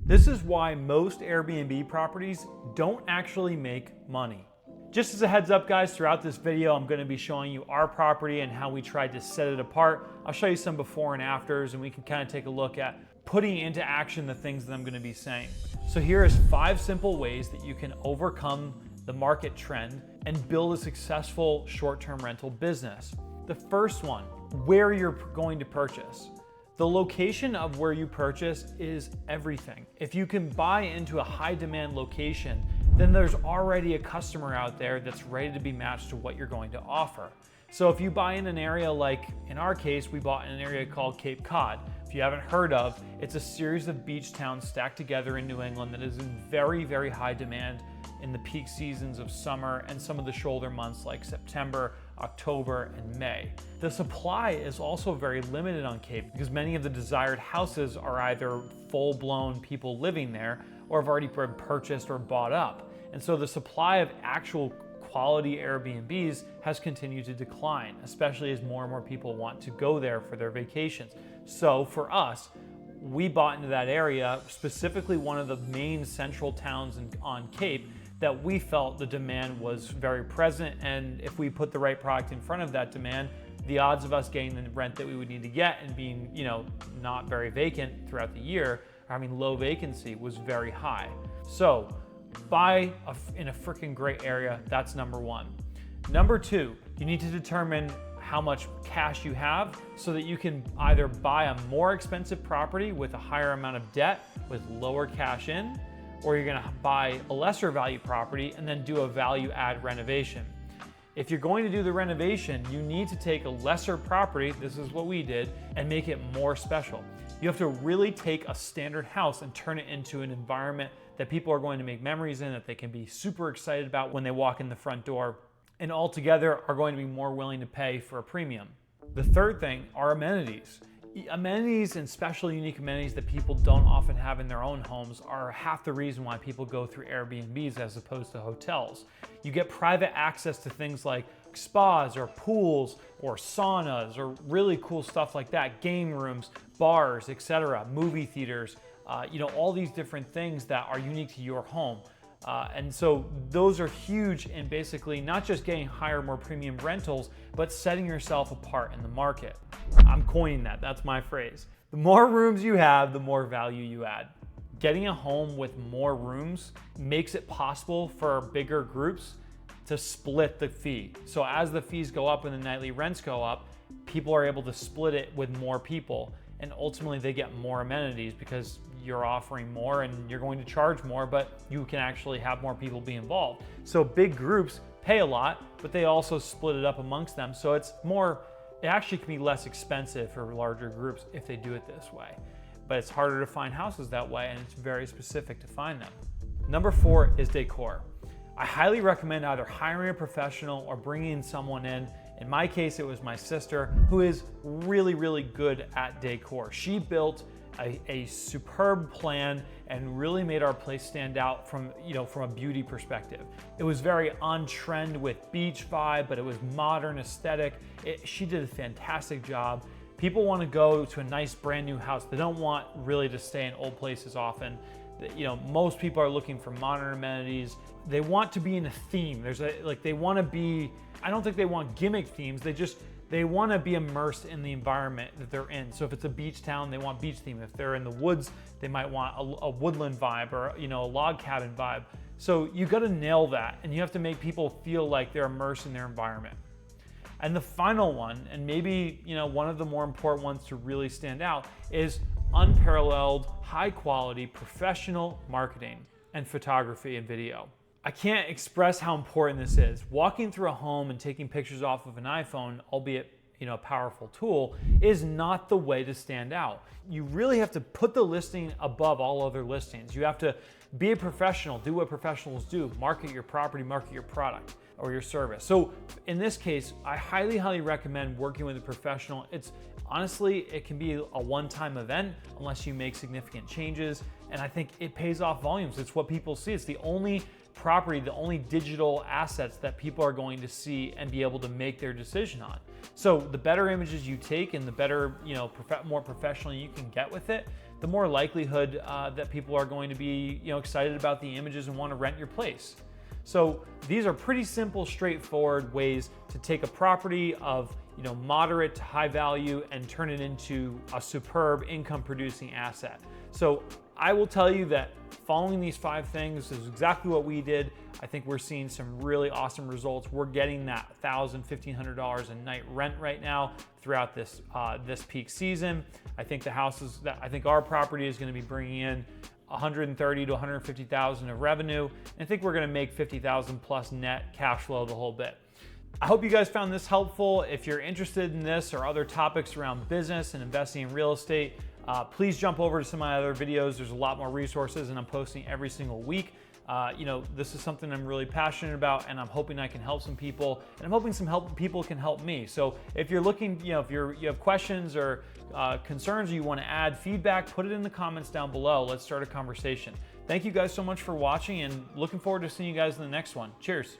This is why most Airbnb properties don't actually make money. Just as a heads up guys, throughout this video, I'm gonna be showing you our property and how we tried to set it apart. I'll show you some before and afters, and we can kind of take a look at putting into action the things that I'm gonna be saying. So here is 5 simple ways that you can overcome the market trend and build a successful short-term rental business. The first one, where you're going to purchase. The location of where you purchase is everything. If you can buy into a high demand location, then there's already a customer out there that's ready to be matched to what you're going to offer. So if you buy in an area like, in our case, we bought in an area called Cape Cod. If you haven't heard of, it's a series of beach towns stacked together in New England that is in very, very high demand in the peak seasons of summer and some of the shoulder months like September, October, and May. The supply is also very limited on Cape because many of the desired houses are either full-blown people living there or have already been purchased or bought up. And so the supply of actual quality Airbnbs has continued to decline, especially as more and more people want to go there for their vacations. So for us, we bought into that area, specifically one of the main central towns on Cape, that we felt the demand was very present, and if we put the right product in front of that demand, the odds of us getting the rent that we would need to get and being, not very vacant throughout the year, or having low vacancy, was very high. So buy in a freaking great area. That's number one. Number two, you need to determine how much cash you have so that you can either buy a more expensive property with a higher amount of debt with lower cash in, or you're gonna buy a lesser value property and then do a value add renovation. If you're going to do the renovation, you need to take a lesser property, this is what we did, and make it more special. You have to really take a standard house and turn it into an environment that people are going to make memories in, that they can be super excited about when they walk in the front door, and altogether are going to be more willing to pay for a premium. The third thing are amenities. Amenities and special unique amenities that people don't often have in their own homes are half the reason why people go through Airbnbs as opposed to hotels. You get private access to things like spas or pools or saunas or really cool stuff like that, game rooms, bars, etc., movie theaters, all these different things that are unique to your home. And so those are huge in basically not just getting higher, more premium rentals, but setting yourself apart in the market. I'm coining that, that's my phrase. The more rooms you have, the more value you add. Getting a home with more rooms makes it possible for bigger groups to split the fee. So as the fees go up and the nightly rents go up, people are able to split it with more people, and ultimately they get more amenities because you're offering more and you're going to charge more, but you can actually have more people be involved. So big groups pay a lot, but they also split it up amongst them. So it actually can be less expensive for larger groups if they do it this way. But it's harder to find houses that way, and it's very specific to find them. Number 4 is decor. I highly recommend either hiring a professional or bringing someone in. In my case, it was my sister, who is really, really good at decor. She built a superb plan and really made our place stand out from a beauty perspective. It was very on trend with beach vibe, but it was modern aesthetic. She did a fantastic job. People want to go to a nice brand new house. They don't want really to stay in old places often. Most people are looking for modern amenities. They want to be in a theme. They want to be, I don't think they want gimmick themes. They want to be immersed in the environment that they're in. So if it's a beach town, they want beach theme. If they're in the woods, they might want a woodland vibe or a log cabin vibe. So you got to nail that, and you have to make people feel like they're immersed in their environment. And the final one, and maybe one of the more important ones to really stand out, is unparalleled, high quality, professional marketing and photography and video. I can't express how important this is. Walking through a home and taking pictures off of an iPhone, albeit a powerful tool, is not the way to stand out. You really have to put the listing above all other listings. You have to be a professional, do what professionals do, market your property, market your product or your service. So in this case, I highly, highly recommend working with a professional. Honestly, it can be a one-time event unless you make significant changes, and I think it pays off volumes. It's what people see. It's the only property, the only digital assets that people are going to see and be able to make their decision on. So the better images you take and the better, more professional you can get with it, the more likelihood that people are going to be, excited about the images and want to rent your place. So these are pretty simple, straightforward ways to take a property of moderate to high value and turn it into a superb income producing asset. So I will tell you that following these 5 things is exactly what we did. I think we're seeing some really awesome results. We're getting that $1,000, $1,500 a night rent right now throughout this peak season. I think our property is going to be bringing in 130 to 150,000 of revenue. And I think we're going to make 50,000 plus net cash flow the whole bit. I hope you guys found this helpful. If you're interested in this or other topics around business and investing in real estate, please jump over to some of my other videos. There's a lot more resources and I'm posting every single week. This is something I'm really passionate about and I'm hoping I can help some people and I'm hoping some people can help me. So if you're looking, if you have questions or concerns or you want to add feedback, put it in the comments down below. Let's start a conversation. Thank you guys so much for watching and looking forward to seeing you guys in the next one. Cheers.